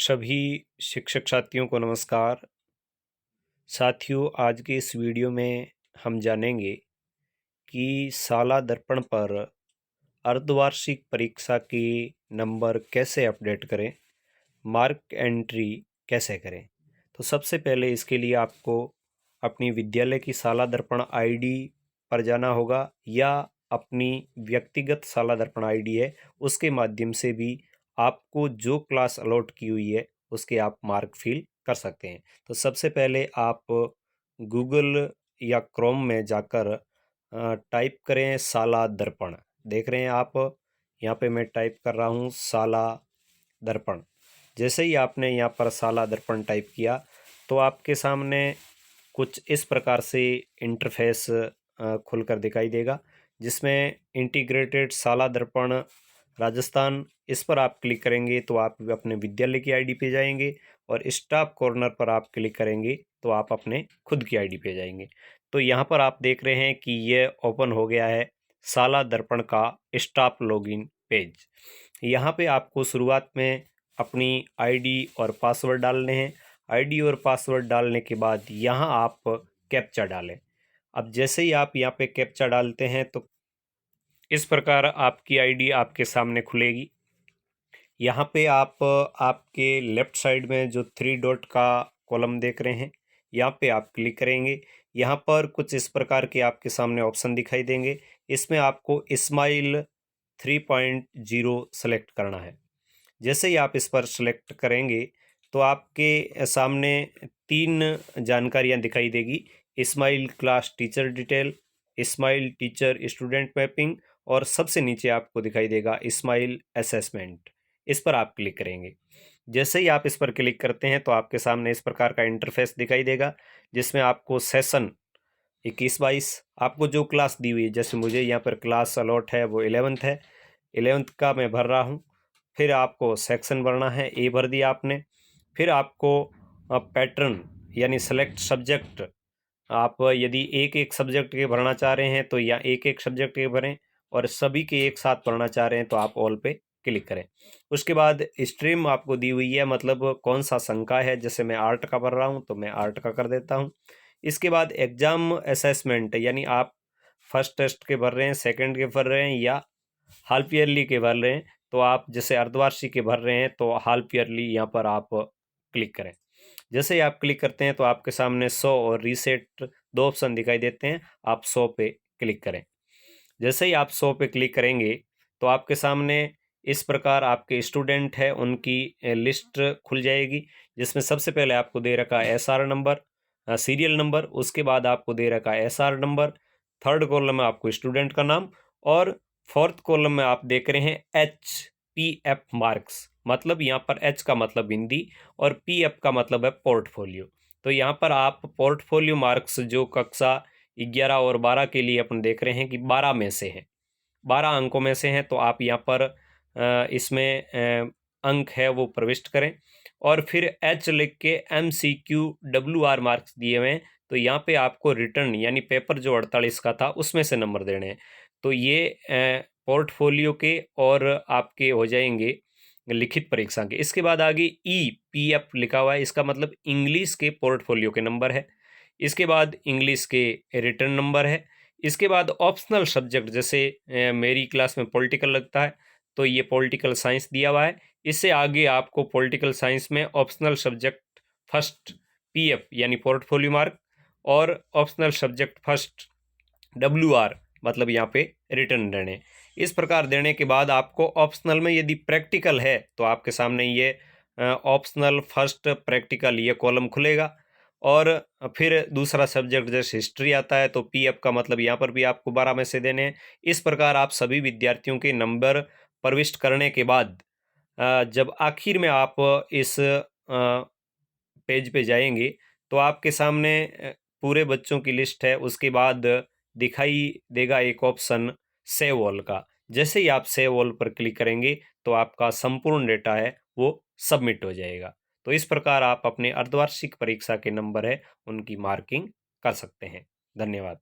सभी शिक्षक साथियों को नमस्कार। साथियों, आज के इस वीडियो में हम जानेंगे कि साला दर्पण पर अर्धवार्षिक परीक्षा के नंबर कैसे अपडेट करें, मार्क एंट्री कैसे करें। तो सबसे पहले इसके लिए आपको अपनी विद्यालय की साला दर्पण आईडी पर जाना होगा या अपनी व्यक्तिगत साला दर्पण आईडी है उसके माध्यम से भी आपको जो क्लास अलॉट की हुई है उसके आप मार्क फिल कर सकते हैं। तो सबसे पहले आप गूगल या क्रोम में जाकर टाइप करें साला दर्पण। देख रहे हैं आप, यहाँ पे मैं टाइप कर रहा हूँ साला दर्पण। जैसे ही आपने यहाँ पर साला दर्पण टाइप किया तो आपके सामने कुछ इस प्रकार से इंटरफेस खुलकर दिखाई देगा, जिसमें इंटीग्रेटेड साला दर्पण राजस्थान, इस पर आप क्लिक करेंगे तो आप अपने विद्यालय की आईडी पे जाएंगे और स्टाफ कॉर्नर पर आप क्लिक करेंगे तो आप अपने खुद की आईडी पे जाएंगे। तो यहाँ पर आप देख रहे हैं कि ये ओपन हो गया है साला दर्पण का स्टाफ लॉगिन पेज। यहाँ पे आपको शुरुआत में अपनी आईडी और पासवर्ड डालने हैं। आईडी और पासवर्ड डालने के बाद यहाँ आप कैप्चा डालें। अब जैसे ही आप यहाँ पे कैप्चा डालते हैं तो इस प्रकार आपकी आईडी आपके सामने खुलेगी। यहाँ पे आप आपके लेफ्ट साइड में जो 3 डॉट का कॉलम देख रहे हैं, यहाँ पे आप क्लिक करेंगे। यहाँ पर कुछ इस प्रकार के आपके सामने ऑप्शन दिखाई देंगे। इसमें आपको स्माइल 3.0 सेलेक्ट करना है। जैसे ही आप इस पर सेलेक्ट करेंगे तो आपके सामने 3 जानकारियाँ दिखाई देगी: smile class teacher detail, smile teacher student mapping और सबसे नीचे आपको दिखाई देगा स्माइल असेसमेंट। इस पर आप क्लिक करेंगे। जैसे ही आप इस पर क्लिक करते हैं तो आपके सामने इस प्रकार का इंटरफेस दिखाई देगा, जिसमें आपको सेशन 21-22 आपको जो क्लास दी हुई है, जैसे मुझे यहाँ पर क्लास अलॉट है वो 11th है, 11th का मैं भर रहा हूँ। फिर आपको सेक्शन भरना है, ए भर दिया आपने। फिर आपको पैटर्न यानी सेलेक्ट सब्जेक्ट, आप यदि एक एक सब्जेक्ट के भरना चाह रहे हैं तो या एक एक सब्जेक्ट के भरें, और सभी के एक साथ भरना चाह रहे हैं तो आप ऑल पे क्लिक करें। उसके बाद स्ट्रीम आपको दी हुई है, मतलब कौन सा संकाय है। जैसे मैं आर्ट का भर रहा हूँ तो मैं आर्ट का कर देता हूँ। इसके बाद एग्जाम असेसमेंट, यानी आप फर्स्ट टेस्ट के भर रहे हैं, सेकंड के भर रहे हैं या हाल्फ ईयरली के भर रहे हैं, तो आप जैसे अर्धवार्षिक के भर रहे हैं तो हाल्फ ईयरली यहाँ पर आप क्लिक करें। जैसे ही आप क्लिक करते हैं तो आपके सामने 100 और रीसेट 2 ऑप्शन दिखाई देते हैं। आप 100 पे क्लिक करें। जैसे ही आप 100 पे क्लिक करेंगे तो आपके सामने इस प्रकार आपके स्टूडेंट है उनकी लिस्ट खुल जाएगी, जिसमें सबसे पहले आपको दे रखा है एसआर नंबर, सीरियल नंबर। उसके बाद आपको दे रखा है एसआर नंबर। थर्ड कॉलम में आपको स्टूडेंट का नाम, और फोर्थ कॉलम में आप देख रहे हैं HPF मार्क्स। मतलब यहाँ पर H का मतलब हिंदी और PF का मतलब है पोर्टफोलियो। तो यहाँ पर आप पोर्टफोलियो मार्क्स जो कक्षा 11 और 12 के लिए अपन देख रहे हैं कि 12 में से हैं, 12 अंकों में से हैं, तो आप यहाँ पर इसमें अंक है वो प्रविष्ट करें और फिर H लिख के MCQWR मार्क्स दिए हुए हैं, तो यहाँ पे आपको रिटर्न यानी पेपर जो 48 का था उसमें से नंबर देने हैं। तो ये पोर्टफोलियो के और आपके हो जाएंगे लिखित परीक्षा के। इसके बाद आगे EPF लिखा हुआ है, इसका मतलब इंग्लिश के पोर्टफोलियो के नंबर है। इसके बाद इंग्लिश के रिटर्न नंबर है। इसके बाद ऑप्शनल सब्जेक्ट, जैसे मेरी क्लास में पॉलिटिकल लगता है तो ये पॉलिटिकल साइंस दिया हुआ है। इससे आगे आपको पॉलिटिकल साइंस में ऑप्शनल सब्जेक्ट फर्स्ट PF यानी पोर्टफोलियो मार्क और ऑप्शनल सब्जेक्ट फर्स्ट WR मतलब यहाँ पे रिटर्न देने। इस प्रकार देने के बाद आपको ऑप्शनल में यदि प्रैक्टिकल है तो आपके सामने ये ऑप्शनल फर्स्ट प्रैक्टिकल ये कॉलम खुलेगा। और फिर दूसरा सब्जेक्ट जैसे हिस्ट्री आता है तो PF का मतलब यहाँ पर भी आपको 12 में से देने हैं। इस प्रकार आप सभी विद्यार्थियों के नंबर प्रविष्ट करने के बाद जब आखिर में आप इस पेज पे जाएंगे तो आपके सामने पूरे बच्चों की लिस्ट है। उसके बाद दिखाई देगा एक ऑप्शन सेव ऑल का। जैसे ही आप सेव ऑल पर क्लिक करेंगे तो आपका संपूर्ण डेटा है वो सबमिट हो जाएगा। तो इस प्रकार आप अपने अर्धवार्षिक परीक्षा के नंबर है उनकी मार्किंग कर सकते हैं। धन्यवाद।